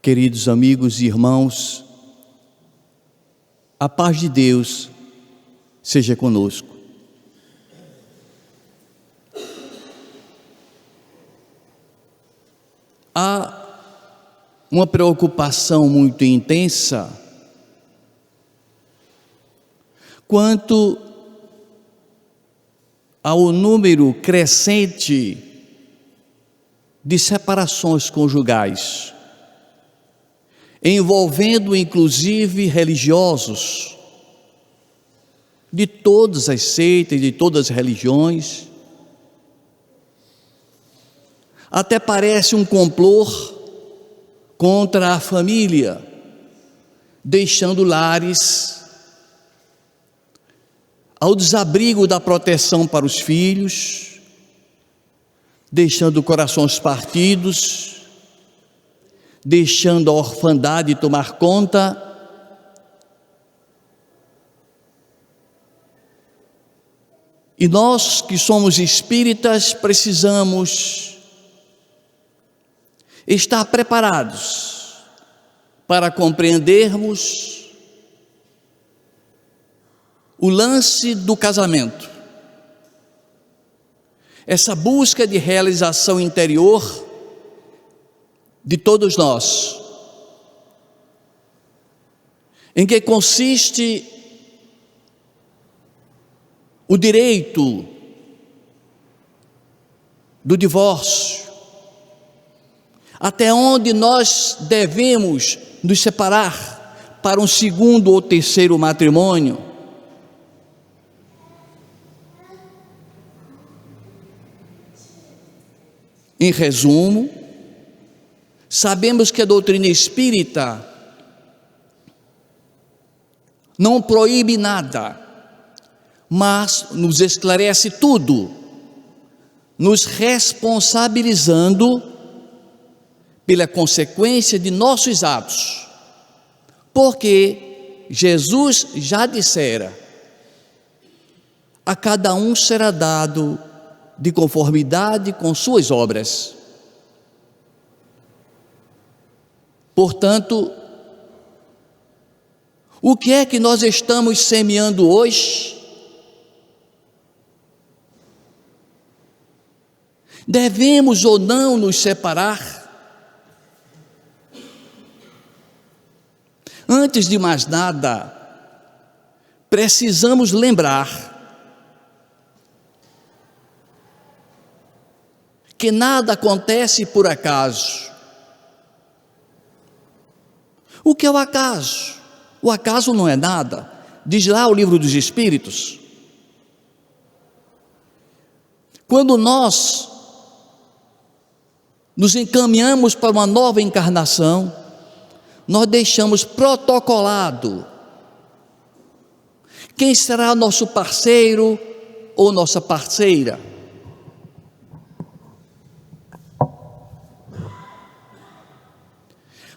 Queridos amigos e irmãos, a paz de Deus seja conosco. Há uma preocupação muito intensa quanto ao número crescente de separações conjugais, envolvendo inclusive religiosos de todas as seitas, de todas as religiões. Até parece um complô contra a família, deixando lares ao desabrigo da proteção para os filhos, deixando corações partidos, deixando a orfandade tomar conta. E nós que somos espíritas precisamos estar preparados para compreendermos o lance do casamento, essa busca de realização interior de todos nós, em que consiste o direito do divórcio, até onde nós devemos nos separar para um segundo ou terceiro matrimônio. Em resumo, sabemos que a doutrina espírita não proíbe nada, mas nos esclarece tudo, nos responsabilizando pela consequência de nossos atos, porque Jesus já dissera: a cada um será dado de conformidade com suas obras. Portanto, o que é que nós estamos semeando hoje? Devemos ou não nos separar? Antes de mais nada, precisamos lembrar que nada acontece por acaso. O que é o acaso? O acaso não é nada. Diz lá o Livro dos Espíritos: quando nós nos encaminhamos para uma nova encarnação, nós deixamos protocolado quem será nosso parceiro ou nossa parceira.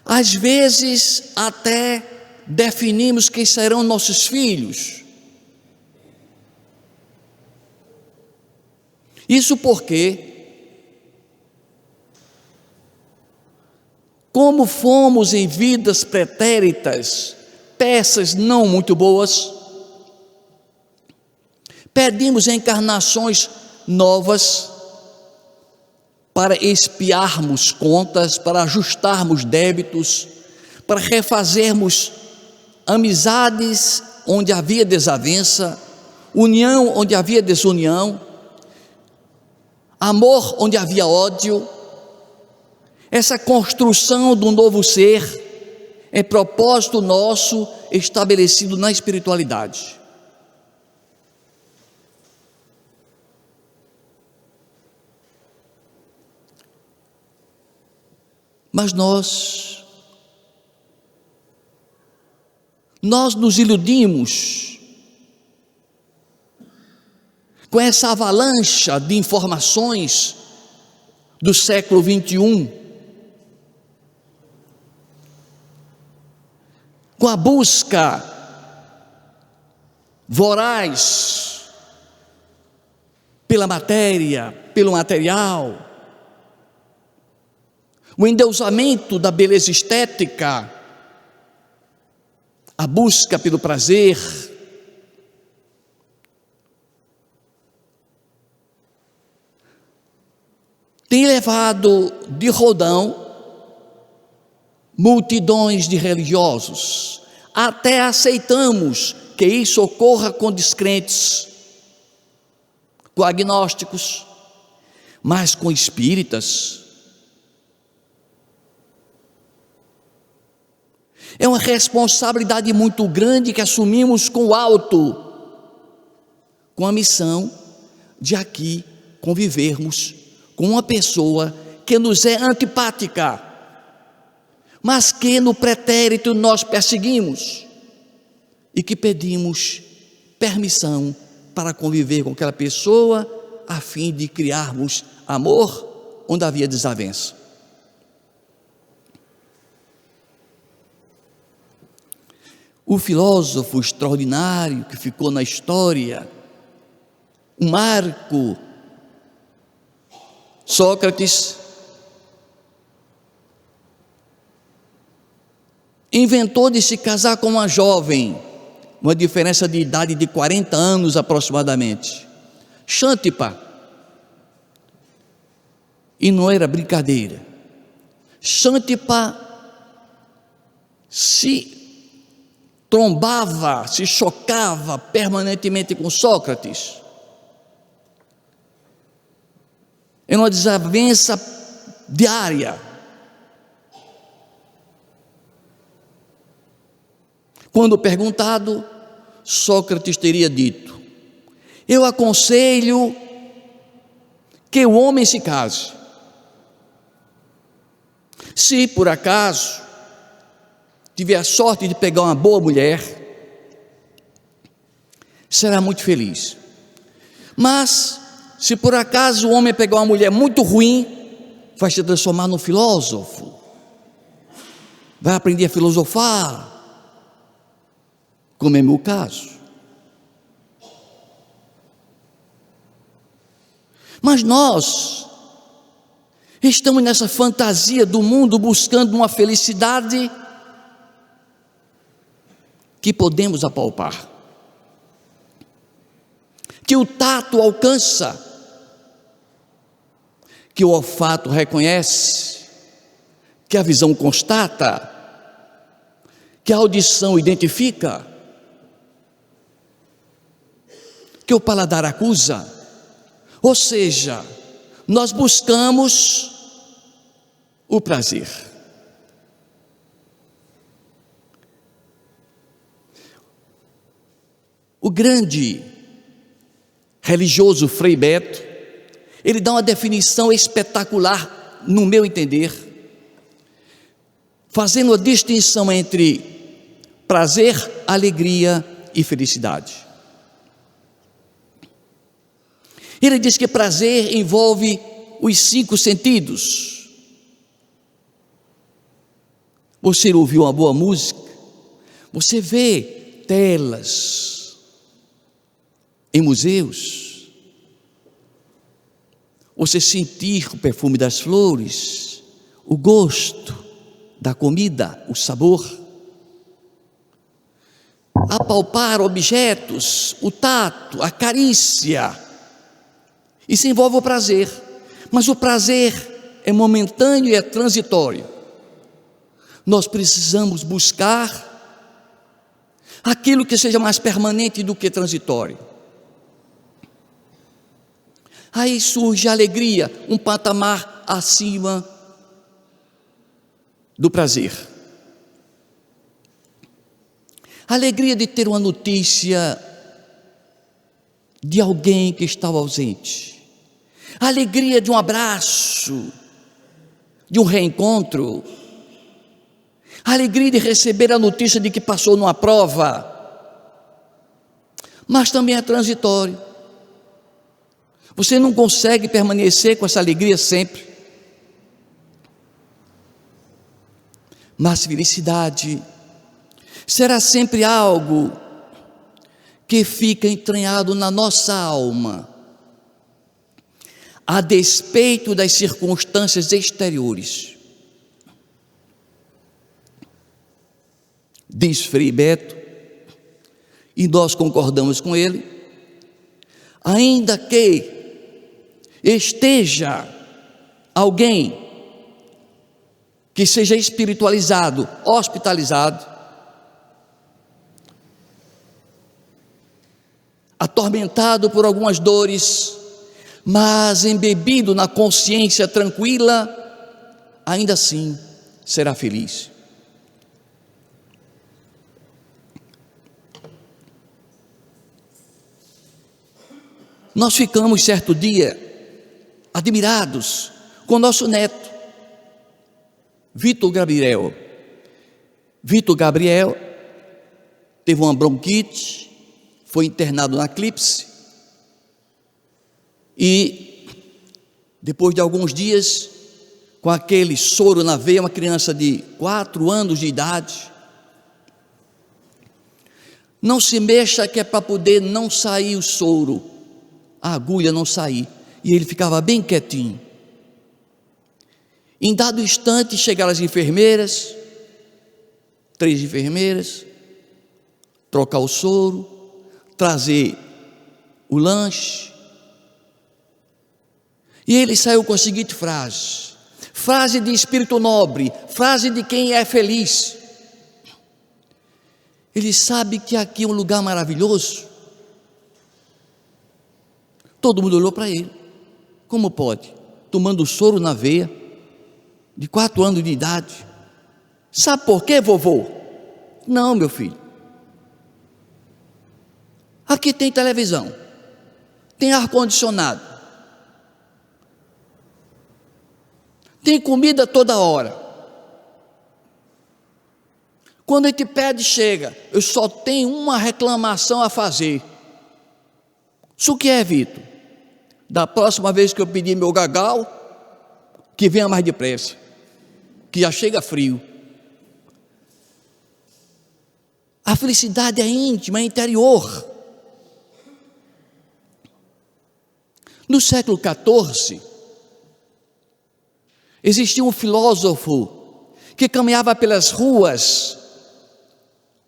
Às vezes até definimos quem serão nossos filhos. Isso porque, como fomos em vidas pretéritas, peças não muito boas, pedimos encarnações novas para expiarmos contas, para ajustarmos débitos, para refazermos amizades onde havia desavença, união onde havia desunião, amor onde havia ódio. Essa construção do novo ser é propósito nosso estabelecido na espiritualidade. Mas nós nos iludimos com essa avalanche de informações do século 21, com a busca voraz pela matéria, pelo material, o endeusamento da beleza estética, a busca pelo prazer, tem levado de rodão multidões de religiosos. Até aceitamos que isso ocorra com descrentes, com agnósticos, mas com espíritas. É uma responsabilidade muito grande que assumimos com o alto, com a missão de aqui convivermos com uma pessoa que nos é antipática, mas que no pretérito nós perseguimos e que pedimos permissão para conviver com aquela pessoa a fim de criarmos amor onde havia desavença. O filósofo extraordinário que ficou na história, um marco, Sócrates, inventou de se casar com uma jovem, uma diferença de idade de 40 anos aproximadamente, Xântipa. E não era brincadeira. Xântipa se trombava, se chocava permanentemente com Sócrates. Era uma desavença diária. Quando perguntado, Sócrates teria dito: eu aconselho que o homem se case. Se por acaso tiver a sorte de pegar uma boa mulher, será muito feliz. Mas se por acaso o homem pegar uma mulher muito ruim, vai se transformar num filósofo, vai aprender a filosofar, como é meu caso. Mas nós estamos nessa fantasia do mundo buscando uma felicidade que podemos apalpar, que o tato alcança, que o olfato reconhece, que a visão constata, que a audição identifica, que o paladar acusa. Ou seja, nós buscamos o prazer. O grande religioso Frei Beto, ele dá uma definição espetacular, no meu entender, fazendo a distinção entre prazer, alegria e felicidade. Ele diz que prazer envolve os 5 sentidos. Você ouviu uma boa música, você vê telas em museus, você sentir o perfume das flores, o gosto da comida, o sabor, apalpar objetos, o tato, a carícia. Isso envolve o prazer, mas o prazer é momentâneo e é transitório. Nós precisamos buscar aquilo que seja mais permanente do que transitório. Aí surge a alegria, um patamar acima do prazer. A alegria de ter uma notícia de alguém que estava ausente. A alegria de um abraço, de um reencontro. A alegria de receber a notícia de que passou numa prova. Mas também é transitório. Você não consegue permanecer com essa alegria sempre. Mas felicidade será sempre algo que fica entranhado na nossa alma, a despeito das circunstâncias exteriores. diz Frei Beto, e nós concordamos com ele, ainda que esteja alguém que seja espiritualizado, hospitalizado, atormentado por algumas dores, mas embebido na consciência tranquila, ainda assim será feliz. Nós ficamos certo dia admirados com nosso neto, Vitor Gabriel. Vitor Gabriel teve uma bronquite, foi internado na Eclipse e depois de alguns dias, com aquele soro na veia, uma criança de 4 anos de idade, não se mexa que é para poder não sair o soro, a agulha não sair, e ele ficava bem quietinho. Em dado instante chegaram as enfermeiras, 3 enfermeiras, trocar o soro, trazer o lanche, e ele saiu com a seguinte frase de espírito nobre, frase de quem é feliz. Ele sabe que aqui é um lugar maravilhoso. Todo mundo olhou para ele, como pode? Tomando soro na veia, de 4 anos de idade. Sabe por quê, vovô? Não, meu filho. Aqui tem televisão, tem ar-condicionado, tem comida toda hora. Quando a gente pede, chega. Eu só tenho uma reclamação a fazer. Isso o que é, Vitor? Da próxima vez que eu pedir meu gagal, que venha mais depressa, que já chega frio. A felicidade é íntima, é interior. No século XIV, existia um filósofo que caminhava pelas ruas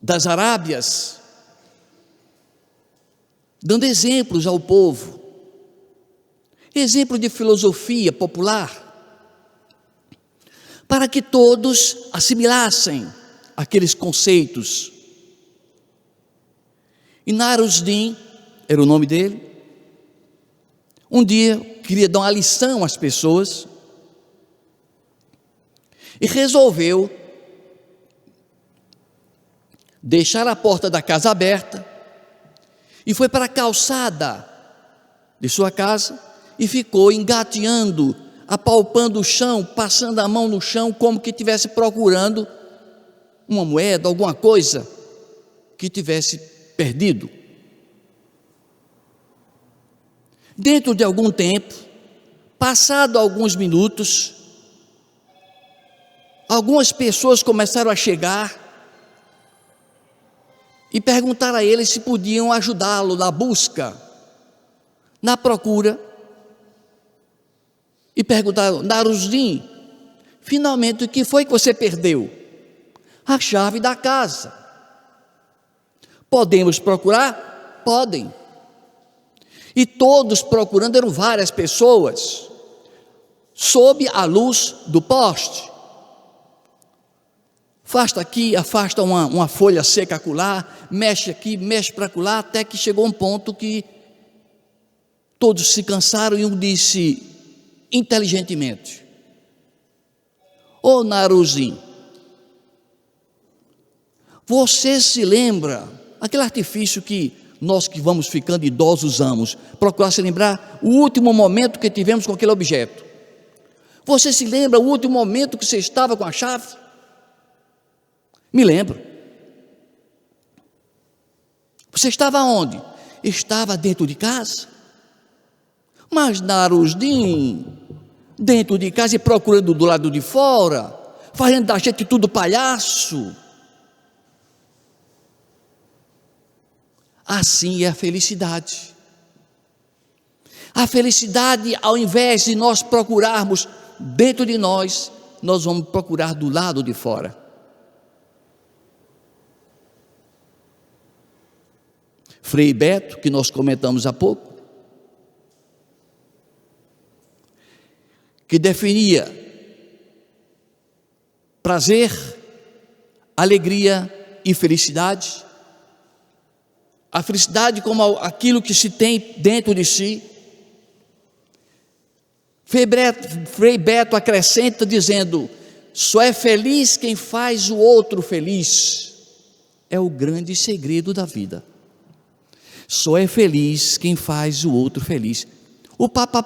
das Arábias, dando exemplos ao povo, exemplos de filosofia popular, para que todos assimilassem aqueles conceitos. E Naruzdin era o nome dele. Um dia queria dar uma lição às pessoas e resolveu deixar a porta da casa aberta e foi para a calçada de sua casa e ficou engateando, apalpando o chão, passando a mão no chão, como que estivesse procurando uma moeda, alguma coisa que tivesse perdido. Dentro de algum tempo, passado alguns minutos, algumas pessoas começaram a chegar e perguntaram a ele se podiam ajudá-lo na busca, na procura. E perguntaram: Naruzdin, finalmente o que foi que você perdeu? A chave da casa. Podemos procurar? Podem. E todos procurando, eram várias pessoas, sob a luz do poste. Afasta aqui, afasta uma folha seca acolá, mexe aqui, mexe para acolá, até que chegou um ponto que todos se cansaram e um disse inteligentemente: Ô Naruzdin, você se lembra, aquele artifício que nós que vamos ficando idosos usamos, procurar se lembrar o último momento que tivemos com aquele objeto. Você se lembra o último momento que você estava com a chave? Me lembro. Você estava onde? Estava dentro de casa. Mas Naruzdin, dentro de casa e procurando do lado de fora, fazendo da gente tudo palhaço. Assim é a felicidade. A felicidade, ao invés de nós procurarmos dentro de nós, nós vamos procurar do lado de fora. Frei Beto, que nós comentamos há pouco, que definia prazer, alegria e felicidade. A felicidade como aquilo que se tem dentro de si. Frei Beto acrescenta dizendo: só é feliz quem faz o outro feliz. É o grande segredo da vida. Só é feliz quem faz o outro feliz. O Papa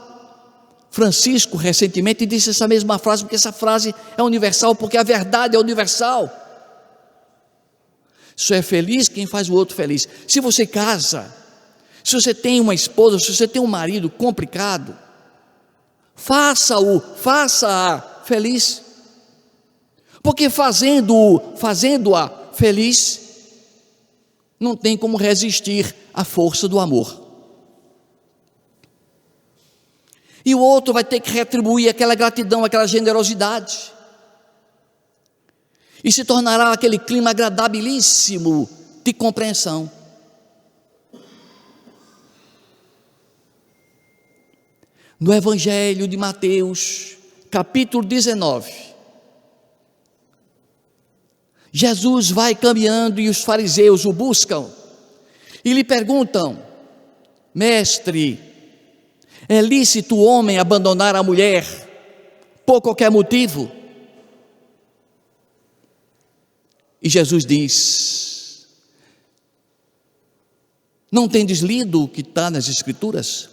Francisco recentemente disse essa mesma frase, porque essa frase é universal, porque a verdade é universal. Só é feliz quem faz o outro feliz. Se você casa, se você tem uma esposa, se você tem um marido complicado, faça-a feliz, porque fazendo-a feliz, não tem como resistir à força do amor. E o outro vai ter que retribuir aquela gratidão, aquela generosidade, e se tornará aquele clima agradabilíssimo de compreensão. No Evangelho de Mateus, capítulo 19, Jesus vai caminhando e os fariseus o buscam e lhe perguntam: mestre, é lícito o homem abandonar a mulher por qualquer motivo? E Jesus diz: não tendes lido o que está nas Escrituras?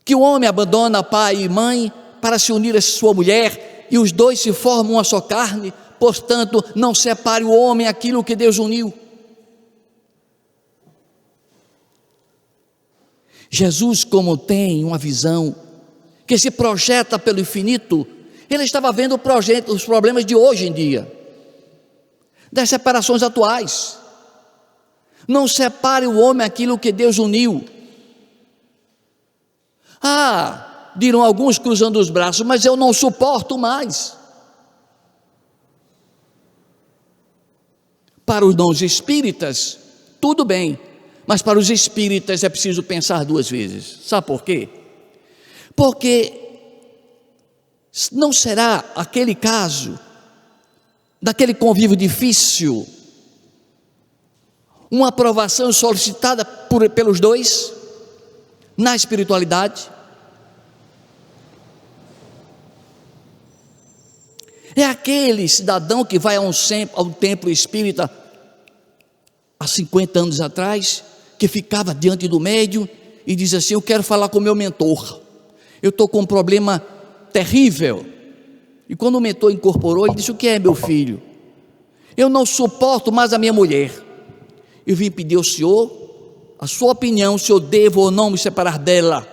Que o homem abandona pai e mãe para se unir a sua mulher, e os dois se formam uma só carne. Portanto, não separe o homem aquilo que Deus uniu. Jesus, como tem uma visão que se projeta pelo infinito, ele estava vendo os problemas de hoje em dia, das separações atuais. Não separe o homem aquilo que Deus uniu. Dirão alguns cruzando os braços, mas eu não suporto mais. Para os não espíritas, tudo bem, mas para os espíritas é preciso pensar duas vezes. Sabe por quê? Porque não será aquele caso, daquele convívio difícil, uma aprovação solicitada pelos dois, na espiritualidade? É aquele cidadão que vai ao templo espírita há 50 anos atrás, que ficava diante do médium e diz assim: eu quero falar com o meu mentor, eu estou com um problema terrível. E quando o mentor incorporou, ele disse: o que é, meu filho? Eu não suporto mais a minha mulher, eu vim pedir ao senhor a sua opinião, se eu devo ou não me separar dela.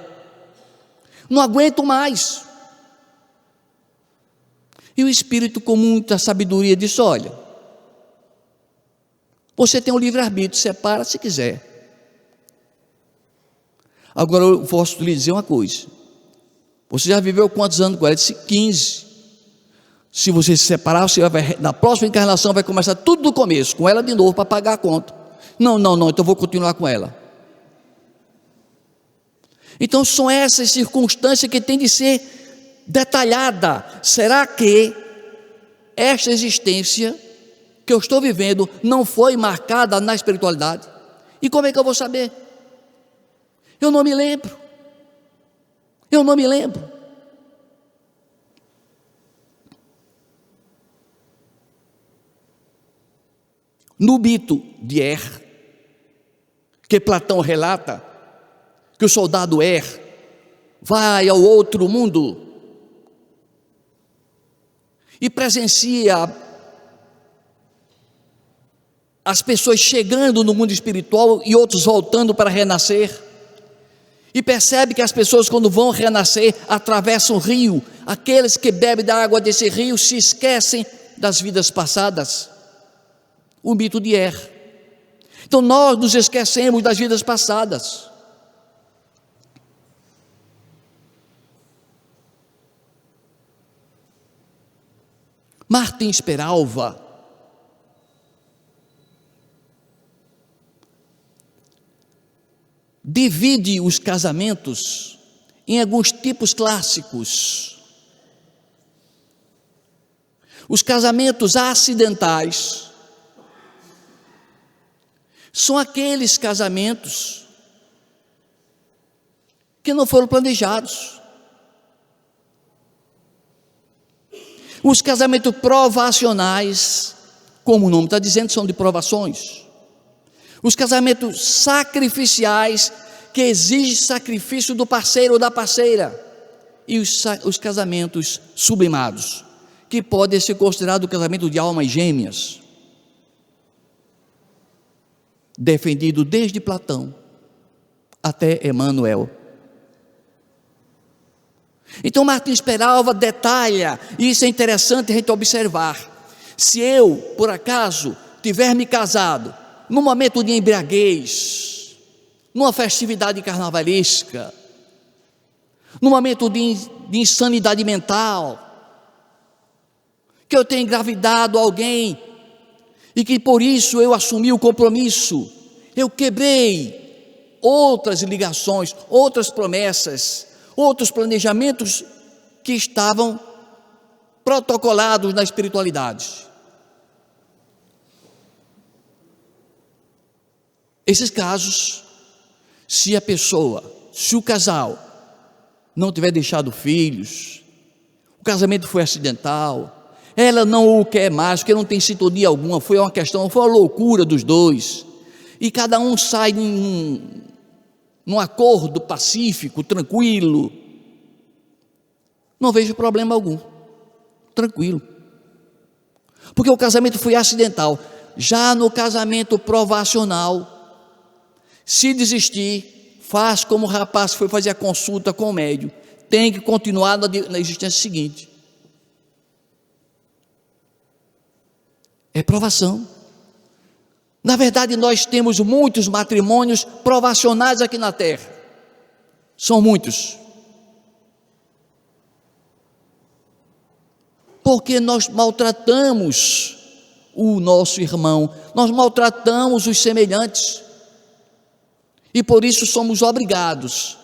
Não aguento mais. E o espírito, com muita sabedoria, disse: olha, você tem o livre-arbítrio, separa se quiser. Agora eu posso lhe dizer uma coisa: você já viveu quantos anos com ela? Ele disse: 15. Se você se separar, você na próxima encarnação vai começar tudo do começo, com ela de novo, para pagar a conta. Não, então eu vou continuar com ela. Então são essas circunstâncias que tem de ser detalhada. Será que esta existência que eu estou vivendo não foi marcada na espiritualidade? E como é que eu vou saber? Eu não me lembro. No mito de Er, que Platão relata, que o soldado Er vai ao outro mundo e presencia as pessoas chegando no mundo espiritual e outros voltando para renascer, e percebe que as pessoas, quando vão renascer, atravessam um rio. Aqueles que bebem da água desse rio se esquecem das vidas passadas. O mito de Er. Então nós nos esquecemos das vidas passadas. Martins Peralva divide os casamentos em alguns tipos clássicos. Os casamentos acidentais são aqueles casamentos que não foram planejados. Os casamentos provacionais, como o nome está dizendo, são de provações. Os casamentos sacrificiais, que exigem sacrifício do parceiro ou da parceira. E os casamentos sublimados, que podem ser considerados casamento de almas gêmeas, defendido desde Platão até Emmanuel. Então Martins Peralva detalha, e isso é interessante a gente observar. Se eu, por acaso, tiver me casado num momento de embriaguez, numa festividade carnavalesca, num momento de insanidade mental, que eu tenha engravidado alguém, e que por isso eu assumi o compromisso, eu quebrei outras ligações, outras promessas, outros planejamentos que estavam protocolados na espiritualidade. Esses casos, se o casal não tiver deixado filhos, o casamento foi acidental, ela não o quer mais, porque não tem sintonia alguma, foi uma loucura dos dois, e cada um sai num acordo pacífico, tranquilo, não vejo problema algum, tranquilo, porque o casamento foi acidental. Já no casamento provacional, se desistir, faz como o rapaz que foi fazer a consulta com o médium, tem que continuar na existência seguinte. É provação. Na verdade, nós temos muitos matrimônios provacionais aqui na terra. São muitos. Porque nós maltratamos o nosso irmão, nós maltratamos os semelhantes. E por isso somos obrigados,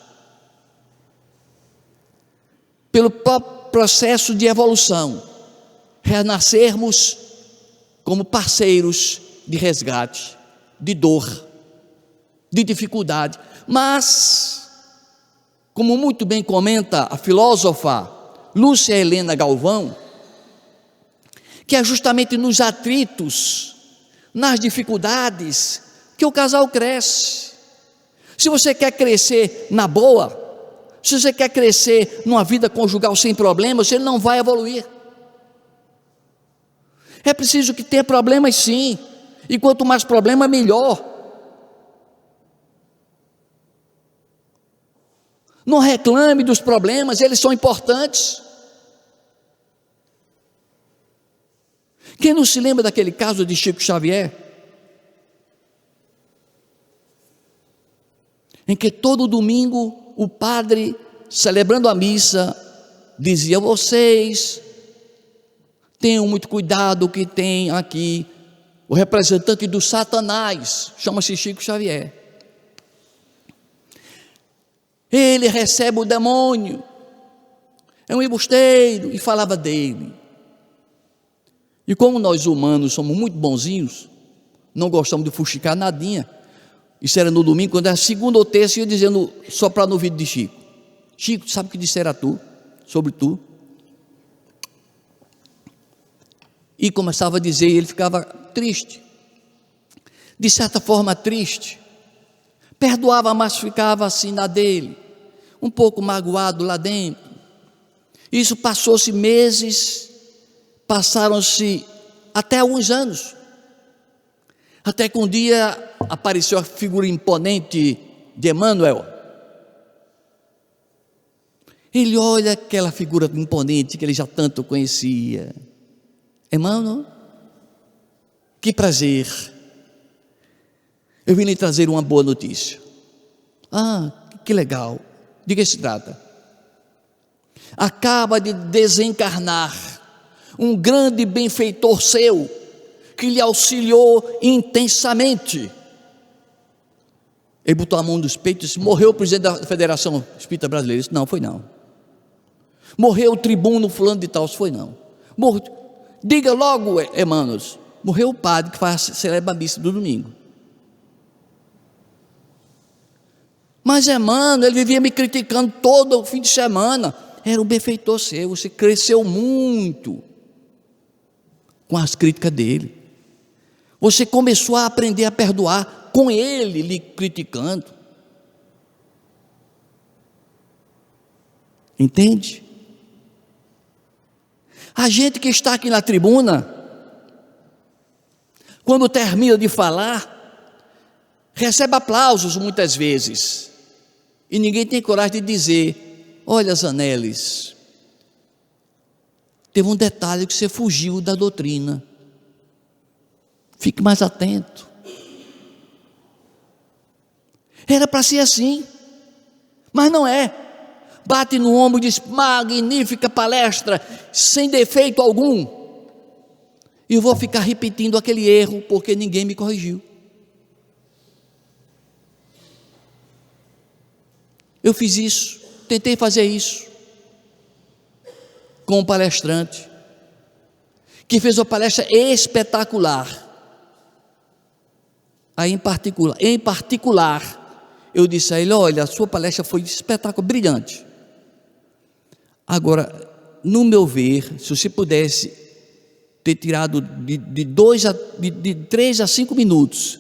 pelo próprio processo de evolução, renascermos como parceiros de resgate, de dor, de dificuldade. Mas, como muito bem comenta a filósofa Lúcia Helena Galvão, que é justamente nos atritos, nas dificuldades, que o casal cresce. Se você quer crescer na boa, se você quer crescer numa vida conjugal sem problemas, você não vai evoluir. É preciso que tenha problemas sim, e quanto mais problema, melhor. Não reclame dos problemas, eles são importantes. Quem não se lembra daquele caso de Chico Xavier? Em que todo domingo o padre, celebrando a missa, dizia: vocês tenham muito cuidado que tem aqui o representante do Satanás, chama-se Chico Xavier. Ele recebe o demônio, é um embusteiro, e falava dele. E como nós humanos somos muito bonzinhos, não gostamos de fuxicar nadinha. Isso era no domingo, quando era segunda ou terça, eu dizendo, soprar no ouvido de Chico: Chico, sabe o que disseram a tu, sobre tu? E começava a dizer, e ele ficava triste, de certa forma triste, perdoava, mas ficava assim na dele, um pouco magoado lá dentro. Isso passou-se meses, passaram-se até alguns anos, até que um dia apareceu a figura imponente de Emmanuel. Ele olha aquela figura imponente que ele já tanto conhecia. Emmanuel, que prazer, eu vim lhe trazer uma boa notícia. Ah, que legal, de que se trata? Acaba de desencarnar um grande benfeitor seu, que lhe auxiliou intensamente. Ele botou a mão nos peitos e disse: morreu o presidente da Federação Espírita Brasileira? Ele disse: não, foi não. Morreu o tribuno fulano de tal? Foi não. Diga logo, Emmanuel. Morreu o padre que celebra a missa do domingo. Mas Emmanuel, ele vivia me criticando todo o fim de semana. Era um benfeitor seu, você cresceu muito com as críticas dele. Você começou a aprender a perdoar com ele lhe criticando. Entende? A gente que está aqui na tribuna, quando termina de falar, recebe aplausos muitas vezes, e ninguém tem coragem de dizer: olha, Zanelis, teve um detalhe que você fugiu da doutrina, fique mais atento. Era para ser assim, mas não é. Bate no ombro e diz: magnífica palestra, sem defeito algum. E eu vou ficar repetindo aquele erro porque ninguém me corrigiu. Eu fiz isso, tentei fazer isso com um palestrante que fez uma palestra espetacular. Aí em particular, eu disse a ele: olha, a sua palestra foi espetacular, brilhante. Agora, no meu ver, se você pudesse ter tirado de 3 a 5 minutos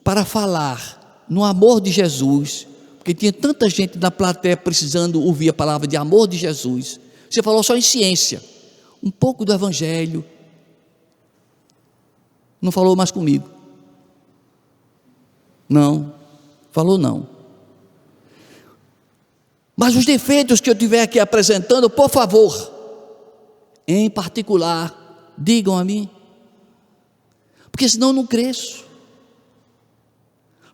para falar no amor de Jesus, porque tinha tanta gente na plateia precisando ouvir a palavra de amor de Jesus. Você falou só em ciência, um pouco do evangelho, não falou mais comigo. Não, falou não. Mas os defeitos que eu estiver aqui apresentando, por favor, em particular, digam a mim, porque senão eu não cresço.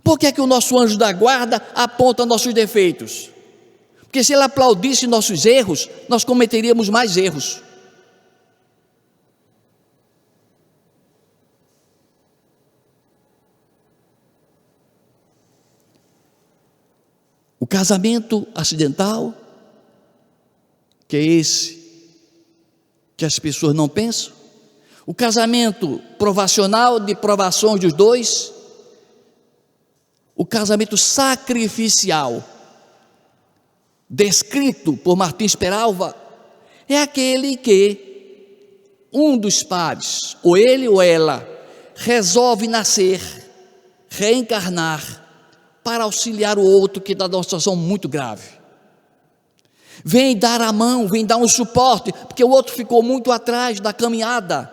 Por que é que o nosso anjo da guarda aponta nossos defeitos? Porque se ele aplaudisse nossos erros, nós cometeríamos mais erros. O casamento acidental, que é esse que as pessoas não pensam, o casamento provacional, de provações dos dois, o casamento sacrificial, descrito por Martins Peralva, é aquele que um dos pares, ou ele ou ela, resolve nascer, reencarnar, para auxiliar o outro que está numa situação muito grave. Vem dar a mão, vem dar um suporte, porque o outro ficou muito atrás da caminhada.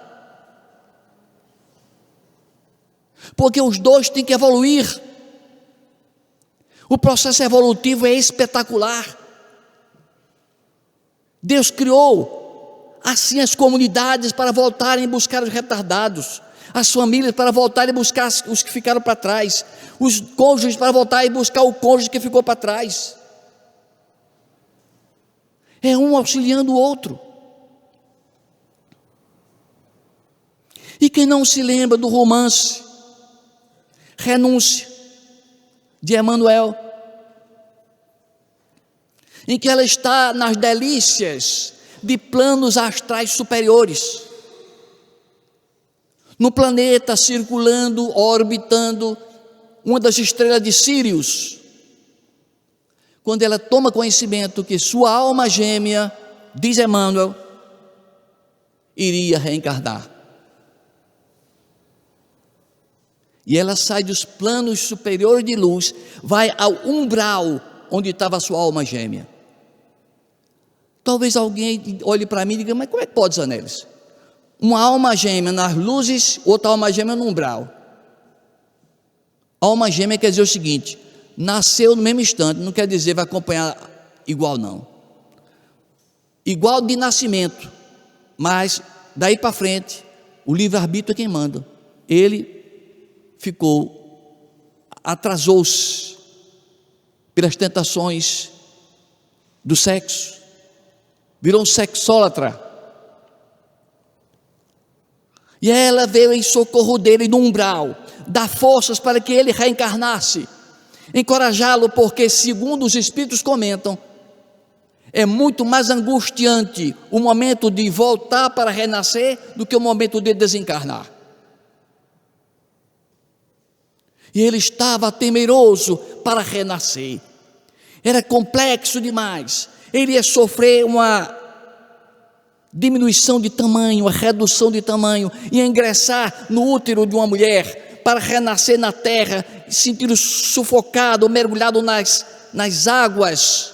Porque os dois têm que evoluir. O processo evolutivo é espetacular. Deus criou assim as comunidades para voltarem a buscar os retardados, as famílias para voltarem a buscar os que ficaram para trás, os cônjuges para voltarem a buscar o cônjuge que ficou para trás. É um auxiliando o outro. E quem não se lembra do romance Renúncia, de Emmanuel, em que ela está nas delícias de planos astrais superiores, no planeta circulando, orbitando uma das estrelas de Sírius, quando ela toma conhecimento que sua alma gêmea, diz Emmanuel, iria reencarnar. E ela sai dos planos superiores de luz, vai ao umbral onde estava a sua alma gêmea. Talvez alguém olhe para mim e diga: mas como é que pode, Zanelis? Uma alma gêmea nas luzes, outra alma gêmea no umbral. Alma gêmea quer dizer o seguinte: nasceu no mesmo instante, não quer dizer vai acompanhar igual, não. Igual de nascimento, mas daí para frente, o livre-arbítrio é quem manda. Ele atrasou-se pelas tentações do sexo, virou um sexólatra. E ela veio em socorro dele no umbral, dar forças para que ele reencarnasse. encorajá-lo, porque, segundo os Espíritos comentam, é muito mais angustiante o momento de voltar para renascer do que o momento de desencarnar. E ele estava temeroso para renascer. Era complexo demais. Ele ia sofrer uma diminuição de tamanho, uma redução de tamanho, ia ingressar no útero de uma mulher para renascer na terra, sentir sufocado, mergulhado nas águas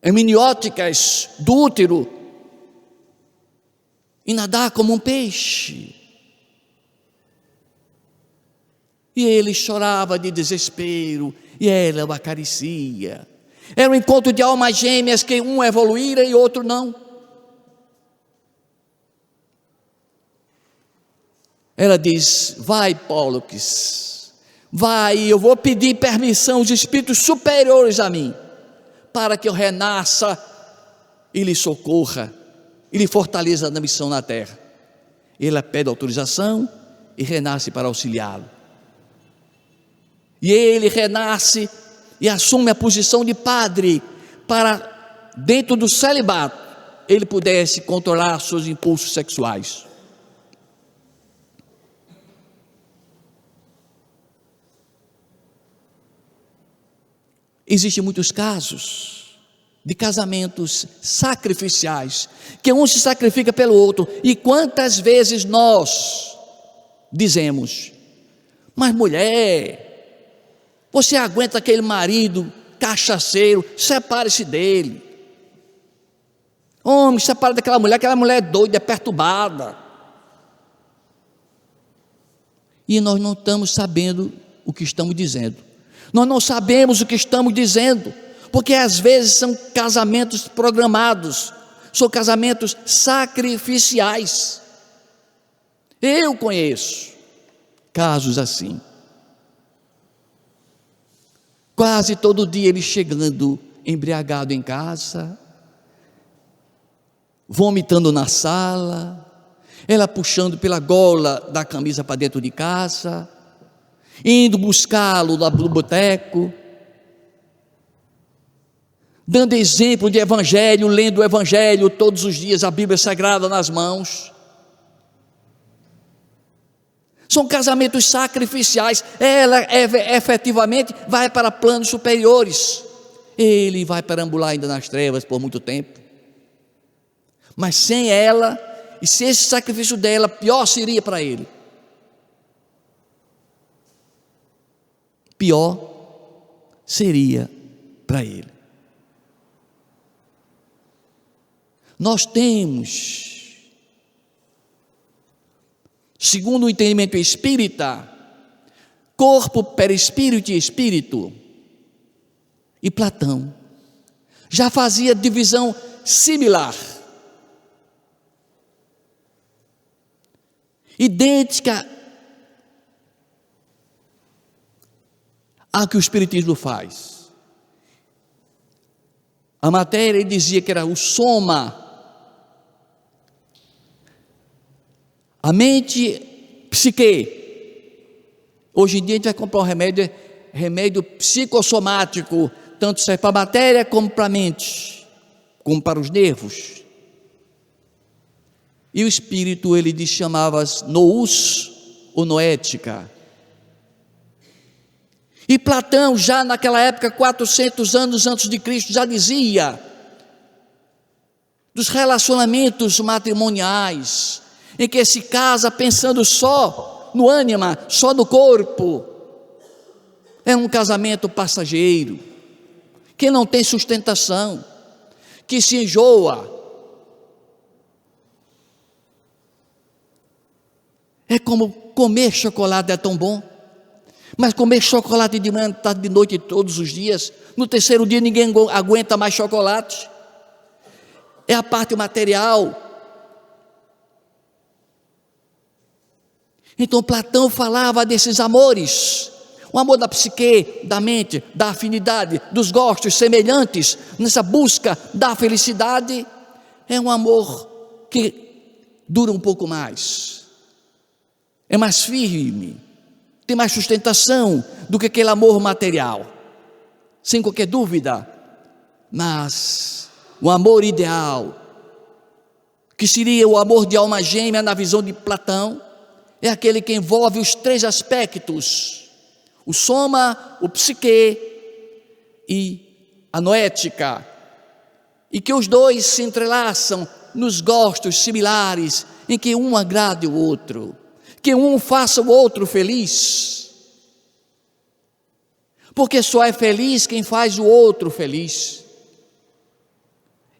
amnióticas do útero e nadar como um peixe. E ele chorava de desespero, e ela o acaricia. Era um encontro de almas gêmeas, que um evoluíra e outro não. Ela diz: vai, Pólux, vai, eu vou pedir permissão aos espíritos superiores a mim, para que eu renasça e lhe socorra, e lhe fortaleça na missão na terra. Ela pede autorização e renasce para auxiliá-lo. E ele renasce e assume a posição de padre, para, dentro do celibato, ele pudesse controlar seus impulsos sexuais. Existem muitos casos de casamentos sacrificiais, que um se sacrifica pelo outro, e quantas vezes nós dizemos: mas mulher, você aguenta aquele marido cachaceiro, separe-se dele. Homem, separe daquela mulher é doida, é perturbada. E nós não estamos sabendo o que estamos dizendo. Nós não sabemos o que estamos dizendo, porque às vezes são casamentos programados, são casamentos sacrificiais. Eu conheço casos assim. Quase todo dia ele chegando embriagado em casa, vomitando na sala, ela puxando pela gola da camisa para dentro de casa, indo buscá-lo no boteco, dando exemplo de evangelho, lendo o evangelho todos os dias, a Bíblia Sagrada nas mãos. São casamentos sacrificiais. Ela efetivamente vai para planos superiores, ele vai perambular ainda nas trevas por muito tempo. Mas sem ela, e se esse sacrifício dela, pior seria para ele. Pior seria para ele. Nós temos, segundo o entendimento espírita, corpo, perispírito e espírito. E Platão já fazia divisão similar, idêntica a que o Espiritismo faz. A matéria, ele dizia que era o soma, a mente, psique. Hoje em dia a gente vai comprar um remédio psicossomático, tanto serve para a matéria como para a mente, como para os nervos. E o espírito, ele chamava nous ou noética. E Platão, já naquela época, 400 anos antes de Cristo, já dizia dos relacionamentos matrimoniais, em que se casa pensando só no ânima, só no corpo. É um casamento passageiro, que não tem sustentação, que se enjoa. É como comer chocolate, é tão bom, mas comer chocolate de manhã, tarde, de noite, todos os dias, no terceiro dia ninguém aguenta mais chocolate. É a parte material. Então Platão falava desses amores, o amor da psique, da mente, da afinidade, dos gostos semelhantes, nessa busca da felicidade. É um amor que dura um pouco mais, é mais firme, tem mais sustentação do que aquele amor material, sem qualquer dúvida. Mas o amor ideal, que seria o amor de alma gêmea na visão de Platão, é aquele que envolve os três aspectos: o soma, o psique e a noética, e que os dois se entrelaçam nos gostos similares, em que um agrade o outro, que um faça o outro feliz, porque só é feliz quem faz o outro feliz.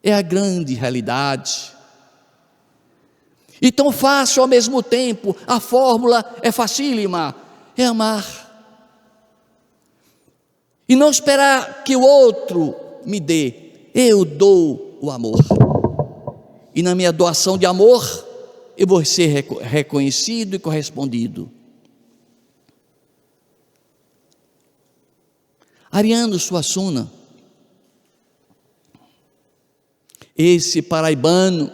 É a grande realidade. E tão fácil ao mesmo tempo, a fórmula é facílima, é amar. E não esperar que o outro me dê, eu dou o amor. E na minha doação de amor, eu vou ser reconhecido e correspondido. Ariano Suassuna, esse paraibano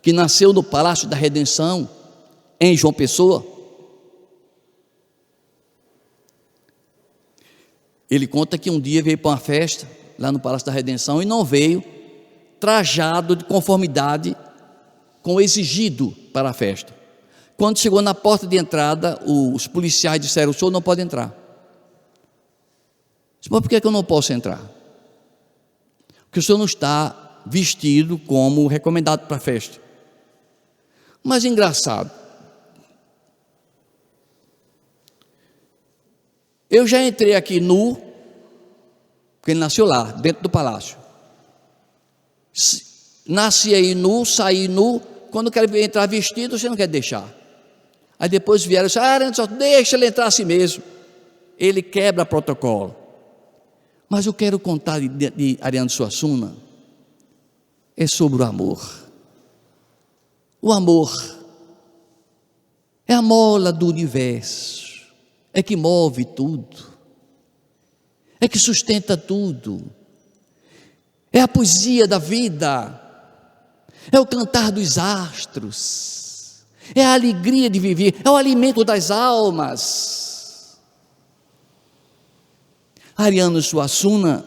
que nasceu no Palácio da Redenção, em João Pessoa, ele conta que um dia veio para uma festa lá no Palácio da Redenção e não veio trajado de conformidade com o exigido para a festa. Quando chegou na porta de entrada, os policiais disseram: o senhor não pode entrar. Disse: mas por que eu não posso entrar? Porque o senhor não está vestido como recomendado para a festa. Mas engraçado, eu já entrei aqui nu, porque ele nasceu lá, dentro do palácio. Nasci aí nu, saí nu. Quando eu quero entrar vestido, você não quer deixar. Aí depois vieram e disseram: só deixa ele entrar assim mesmo. Ele quebra protocolo. Mas eu quero contar de Ariano Suassuna é sobre o amor. O amor é a mola do universo, é que move tudo, é que sustenta tudo, é a poesia da vida, é o cantar dos astros, é a alegria de viver, é o alimento das almas. Ariano Suassuna,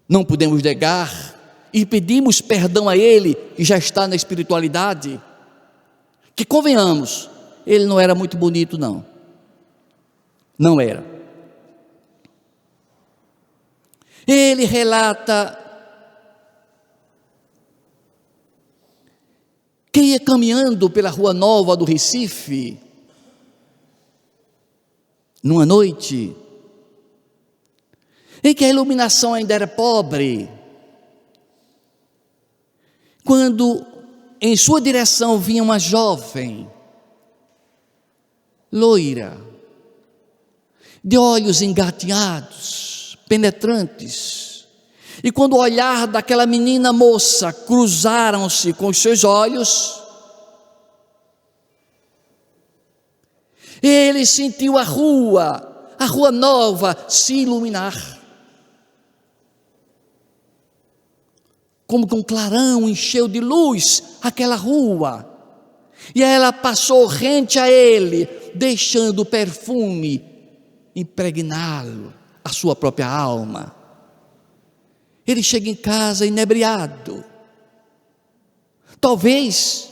não podemos negar, e pedimos perdão a ele, que já está na espiritualidade, que convenhamos, ele não era muito bonito não, não era. Ele relata que ia caminhando pela Rua Nova do Recife, numa noite, em que a iluminação ainda era pobre, quando em sua direção vinha uma jovem, loira, de olhos engatinhados, penetrantes, e quando o olhar daquela menina moça cruzaram-se com os seus olhos, ele sentiu a Rua Nova se iluminar, como que um clarão encheu de luz aquela rua, e ela passou rente a ele, deixando o perfume impregná-lo, a sua própria alma. Ele chega em casa inebriado. Talvez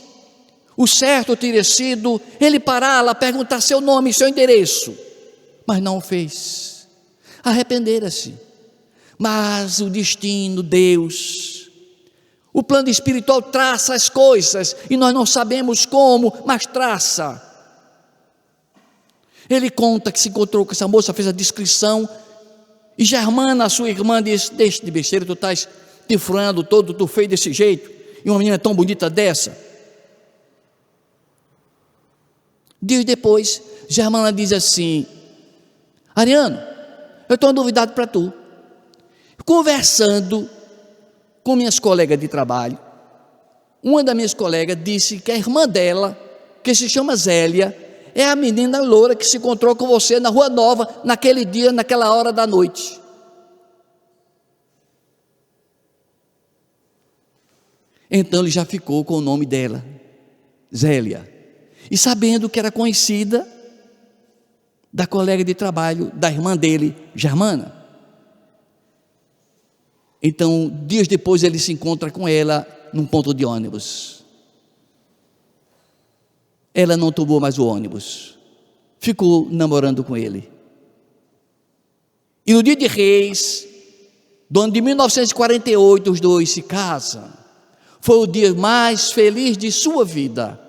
o certo teria sido ele pará-la, perguntar seu nome e seu endereço, mas não o fez. Arrependera-se. Mas o destino, Deus, o plano espiritual traça as coisas, e nós não sabemos como, mas traça. Ele conta que se encontrou com essa moça, fez a descrição, e Germana, sua irmã, disse: deixa de besteira, tu estás te furando todo, tu feio desse jeito, e uma menina tão bonita dessa. Dias depois, Germana diz assim: Ariano, eu estou duvidado para tu. Conversando com minhas colegas de trabalho, uma das minhas colegas disse que a irmã dela, que se chama Zélia, é a menina loura que se encontrou com você na Rua Nova, naquele dia, naquela hora da noite. Então ele já ficou com o nome dela, Zélia. E sabendo que era conhecida da colega de trabalho, da irmã dele, Germana. Então, dias depois ele se encontra com ela num ponto de ônibus. Ela não tomou mais o ônibus, ficou namorando com ele. E no dia de Reis, do ano de 1948, os dois se casam. Foi o dia mais feliz de sua vida.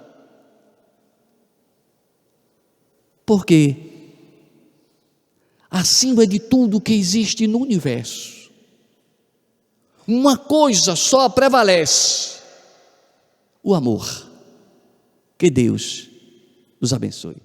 Por quê? Acima de tudo que existe no universo, uma coisa só prevalece: o amor. Que Deus nos abençoe.